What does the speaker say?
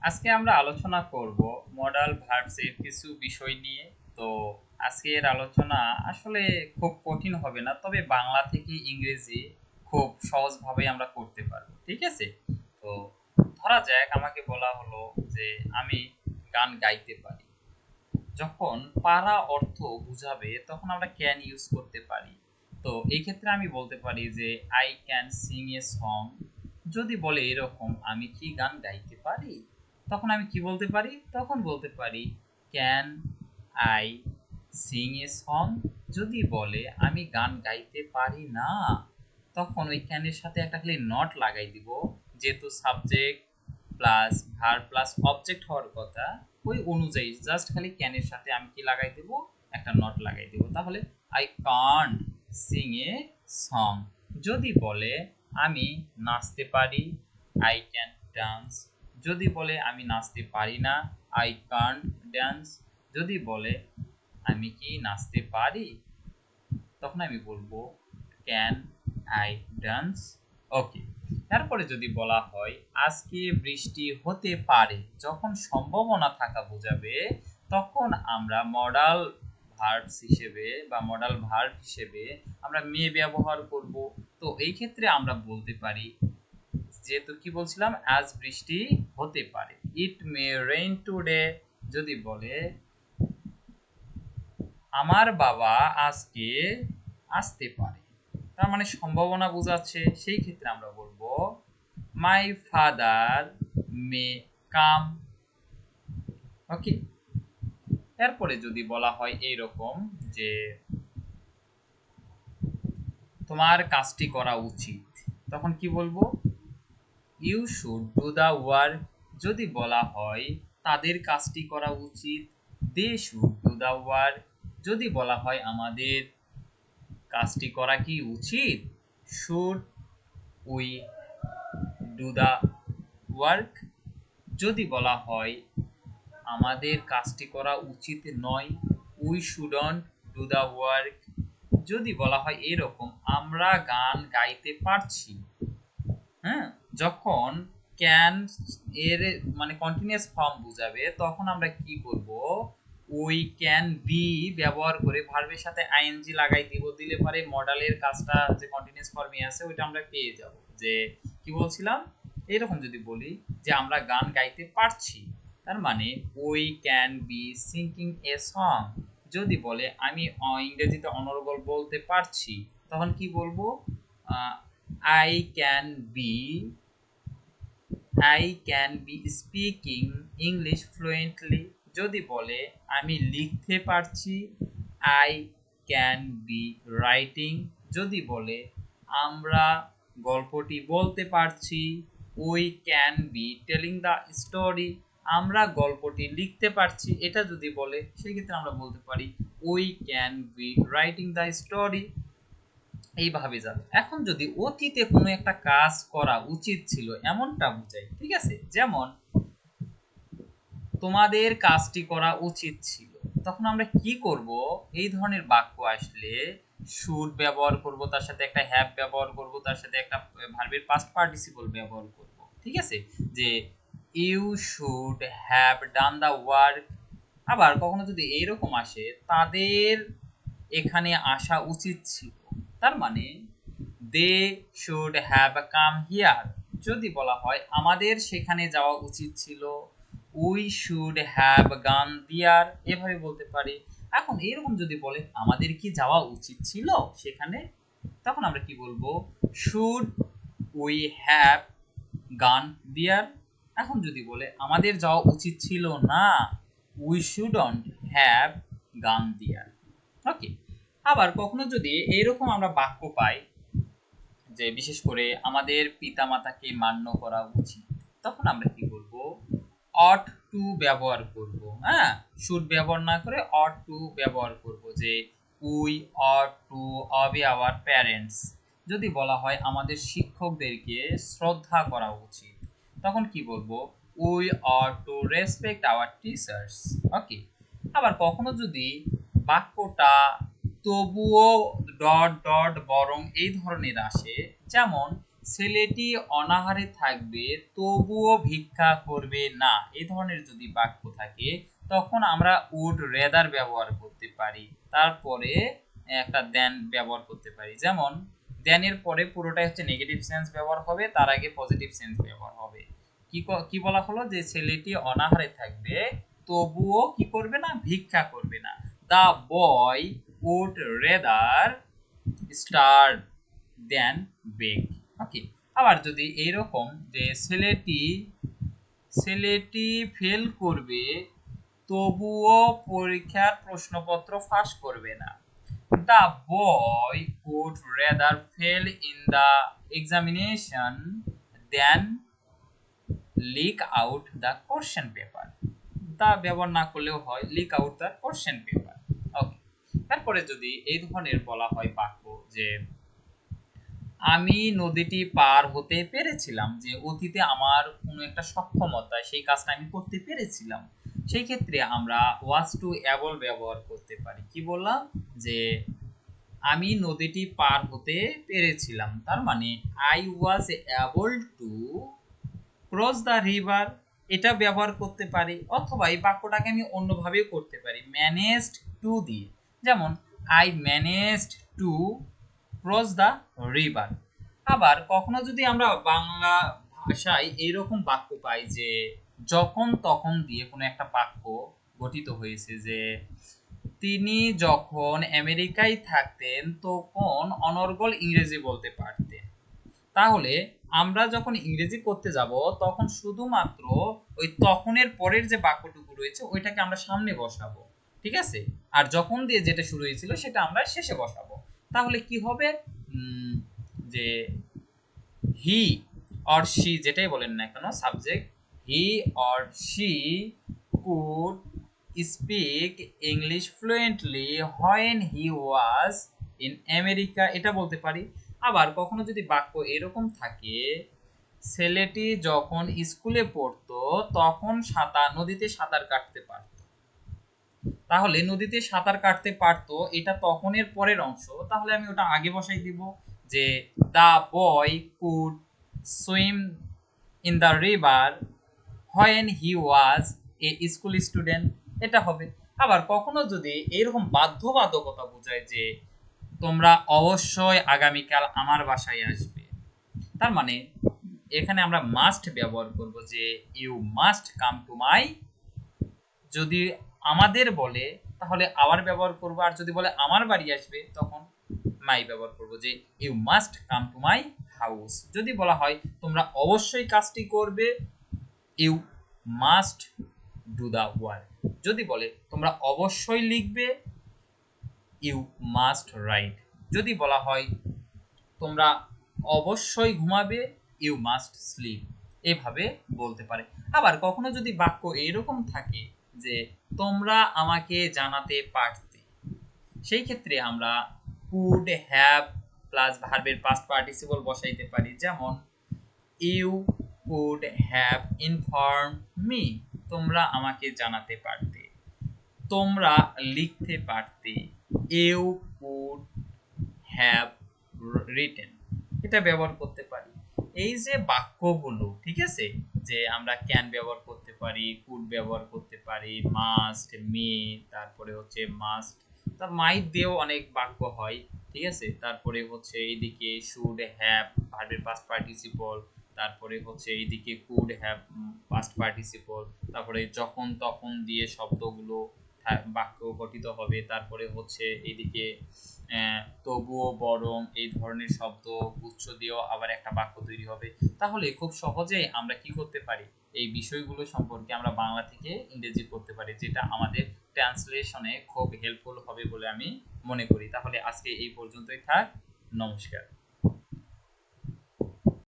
আজকে আমরা আলোচনা করব মডাল ভার্বস এর কিছু বিষয় নিয়ে। তো আজকের আলোচনা আসলে খুব কঠিন হবে না, তবে বাংলা থেকে ইংরেজি খুব সহজভাবে আমরা করতে পারবো, ঠিক আছে? তো ধরা যাক আমাকে বলা হলো যে আমি গান গাইতে পারি। যখন পারা অর্থ বুঝাবে তখন আমরা ক্যান ইউজ করতে পারি। তো এই ক্ষেত্রে আমি বলতে পারি যে I can sing a song. যদি বলে এরকম আমি কি গান গাইতে পারি, তখন আমি কি বলতে পারি? তখন বলতে পারি can I sing a song. যদি বলে আমি গান গাইতে পারি না, তখন ওই ক্যানের সাথে একটা খালি নট লাগাই দিব। যেহেতু subject plus verb plus object হওয়ার কথা, ওই অনুযায়ী জাস্ট খালি ক্যানের সাথে আমি কি লাগাই দেব? একটা নট লাগাই দেব। তাহলে I can't Singh a song. যদি বলে আমি নাচতে পারি, আই ক্যান ডান্স। যদি বলে আমি নাচতে পারি না, আই কান্ট ডান্স। যদি বলে আমি কি নাচতে পারি, তখন আমি বলবো ক্যান আই ডান্স। ওকে। তারপরে যদি বলা হয় আজকে বৃষ্টি হতে পারে, যখন সম্ভাবনা থাকা বোঝাবে, তখন আমরা মডাল ভার্বস হিসেবে বা মডাল ভার্ব হিসেবে আমরা মে ব্যবহার করব। তো এই ক্ষেত্রে আমরা বলতে পারি, যেহেতু কি বলছিলাম, আজ বৃষ্টি হতে পারে, ইট মে রেইন টুডে। যদি বলে আমার বাবা আজকে আসতে পারে, তার মানে সম্ভাবনা বোঝাচ্ছে, সেই ক্ষেত্রে আমরা বলবো মাই ফাদার মে কাম। ওকে। এরপরে যদি বলা হয় এইরকম যে তোমার কাজটি করা উচিত, তখন কি বলবো? You should do the work. যদি বলা হয় তাদের কাজটি করা উচিত, they should do the work. যদি বলা হয় আমাদের কাজটি করা কি উচিত, should we do the work. যদি বলা হয় আমাদের কাজটি করা উচিত নয়, we shouldn't do the work. যদি বলা হয় এরকম আমরা গান গাইতে পারছি, হ্যাঁ, যখন ক্যান এর মানে কন্টিনিউয়াস ফর্ম বোঝাবে, তখন আমরা কি করব? উই ক্যান বি ব্যবহার করে ভার্বের সাথে আইএনজি লাগাই দিব, দিলে পরে মডালের কাজটা যে কন্টিনিউয়াস ফর্মে আছে ওইটা আমরা পেয়ে যাব। যে কি বলছিলাম, এরকম যদি বলি যে আমরা গান গাইতে পারছি, তার মানে we can be sinking a song. যদি বলে আমি ইংরেজিতে অনর্গল বলতে পারছি, তখন কি বলবো? I can be I can be speaking English fluently. যদি বলে আমি লিখতে পারছি, আই ক্যান বি রাইটিং। যদি বলে আমরা গল্পটি বলতে পারছি, we can be telling the story. আমরা গল্পটি লিখতে পারছি, এটা যদি বলে সেক্ষেত্রে আমরা বলতে পারি we can be writing the story. এইভাবে যাবে। এখন যদি অতীতে কোনো একটা কাজ করা উচিত ছিল এমনটা বুঝাই, ঠিক আছে? যেমন তোমাদের কাজটি করা উচিত ছিল, তখন আমরা কি করব? এই ধরনের বাক্য আসলে শুড ব্যবহার করব, তার সাথে একটা হ্যাভ ব্যবহার করব, তার সাথে একটা ভার্বের পাস্ট পার্টিসিপল ব্যবহার করব, ঠিক আছে? যে you should have done the work. আবার কখনো যদি এইরকম আসে তাদের এখানে আসা উচিত ছিল, তার মানে they should have come here. যদি বলা হয় আমাদের সেখানে যাওয়া উচিত ছিল, উই শুড হ্যাভ গান দিয়ার। এভাবে বলতে পারি। এখন এরকম যদি বলে আমাদের কি যাওয়া উচিত ছিল সেখানে, তখন আমরা কি বলবো? শুড উই হ্যাভ গান দিয়ার। এখন যদি বলে আমাদের যাওয়া উচিত ছিল না, উই শুডন্ট হ্যাভ গান দিয়ার। ওকে। আবার কখনো যদি এইরকম আমরা বাক্য পাই যে বিশেষ করে আমাদের পিতামাতাকে মান্য করা উচিত, তখন আমরা কি করব? অট টু ব্যবহার করব। হ্যাঁ, শুড ব্যবহার না করে অট টু ব্যবহার করব, যে we ought to obey our parents. যদি বলা হয় আমাদের শিক্ষকদেরকে শ্রদ্ধা করা উচিত, তখন কি বলবো? We ought to respect our teachers. Okay. আবার কখনো যদি বাক্যটা তবুও ডট ডট বরং এই ধরনের আসে, যেমন ছেলেটি অনাহারে থাকবে তবুও ভিক্ষা করবে না, এই ধরনের যদি বাক্য থাকে তখন আমরা উড রেদার ব্যবহার করতে পারি, তারপরে একটা দেন ব্যবহার করতে পারি। যেমন দেনের পরে পুরোটাই হচ্ছে নেগেটিভ সেন্স ব্যবহার হবে, তার আগে পজিটিভ সেন্স ব্যবহার হবে। কি বলা হলো যে ছেলেটি অনাহারে থাকবে তবুও কি করবে না, ভিক্ষা করবে না। The boy would rather starve than beg. Okay, আবার যদি এইরকম যে ছেলেটি ফেল করবে তবুও পরীক্ষার প্রশ্নপত্র ফাঁস করবে না। The boy would rather fail in the examination than leak out the question paper. তা ব্যবহার না করলেও হয়, leak out the question paper. Okay, তারপরে যদি এই ধরনের বলা হয় বাক্য যে আমি নদীটি পার হতে পেরেছিলাম, যে অতীতে আমার কোনো একটা সক্ষমতা সেই কাজটা আমি করতে পেরেছিলাম, সেই ক্ষেত্রে আমরা ওয়াজ টু অ্যাবল ব্যবহার করতে পারি। কি বললাম যে আমি নদীটি পার হতে পেরেছিলাম, তার মানে I was able to cross the river, এটা ব্যবহার করতে পারি। অথবা এই বাক্যটাকে আমি অন্যভাবেও করতে পারি ম্যানেজড টু দিয়ে। যেমন I managed to cross the river. আবার কখনো যদি আমরা বাংলা ভাষায় এইরকম বাক্য পাই যে যখন তখন দিয়ে কোনো একটা বাক্য গঠিত হয়েছে, যে তিনি যখন আমেরিকায় থাকতেন তখন অনর্গল ইংরেজি বলতে পারতেন, তাহলে আমরা যখন ইংরেজি করতে যাব তখন শুধুমাত্র ওই তখনের পরের যে বাক্যটুকু রয়েছে ওইটাকে আমরা সামনে বসাবো, ঠিক আছে, আর যখন দিয়ে যেটা শুরু হয়েছিল সেটা আমরা শেষে বসাবো। তাহলে কি হবে, যে হি অর শি যেটাই বলেন না কেন subject, he or she could speak English fluently when he was in America, এটা বলতে পারি। আবার কখনো যদি বাক্য এরকম থাকে ছেলেটি যখন স্কুলে পড়তো তখন নদীতে সাঁতার কাটতে পারত, তাহলে নদীতে সাঁতার কাটতে পারতো এটা তখনের পরের অংশ, তাহলে আমি ওটা আগে বসাই দিব যে the boy could swim in the river when he was A school student, এটা হবে। আবার কখনো যদি এরকম বাধ্যবাধকতা বোঝায় যে তোমরা অবশ্যই আগামীকাল আমার বাসায় আসবে, তার মানে এখানে আমরা মাস্ট ব্যবহার করব যে you must come to my, যদি আমাদের বলে তাহলে আওয়ার ব্যবহার করব, আর যদি বলে আমার বাড়ি আসবে তখন মাই ব্যবহার করব, যে you must come to my house. যদি বলা হয় তোমরা অবশ্যই কাজটি করবে, you must do the work. যদি বলে তোমরা অবশ্যই লিখবে, ইউ মাস্ট রাইট। যদি বলা হয় তোমরা অবশ্যই ঘুমাবে, ইউ মাস্ট স্লিপ, এভাবে বলতে পারে। আবার কখনো যদি বাক্য এরকম থাকে যে তোমরা আমাকে জানাতে পারতে, সেই ক্ষেত্রে আমরা কুড হ্যাভ প্লাস ভার্বের পাস্ট পার্টিসিপল বসাইতে পারি। যেমন you could have inform me, তোমরা আমাকে জানাতে পারতে, তোমরা লিখতে পারতে, ইউ কুড হ্যাভ রিটেন, এটা ব্যবহার করতে পারি। এই যে বাক্যগুলো, ঠিক আছে, যে আমরা ক্যান ব্যবহার করতে পারি, কুড ব্যবহার করতে পারি, মাস্ট, মে, তারপরে হচ্ছে মাস্ট, তা মাইট দিয়েও অনেক বাক্য হয়, ঠিক আছে। তারপরে হচ্ছে এইদিকে শুড হ্যাভ ভার্বের পাস্ট পার্টিসিপল, তারপরে হচ্ছে এইদিকে কুড হ্যাভ পাস্ট পার্টিসিপল, তারপরে যখন তখন দিয়ে শব্দগুলো বাক্য গঠিত হবে। তারপরে হচ্ছে এইদিকে তবুও, বরং, এই ধরনের শব্দ গুচ্ছ দিয়েও আবার একটা বাক্য তৈরি হবে। তাহলে খুব সহজেই আমরা কি করতে পারি, এই বিষয়গুলো সম্পর্কে আমরা বাংলা থেকে ইংরেজি করতে পারি, যেটা আমাদের ট্রান্সলেশনে খুব হেল্পফুল হবে বলে আমি মনে করি। তাহলে আজকে এই পর্যন্তই থাক, নমস্কার।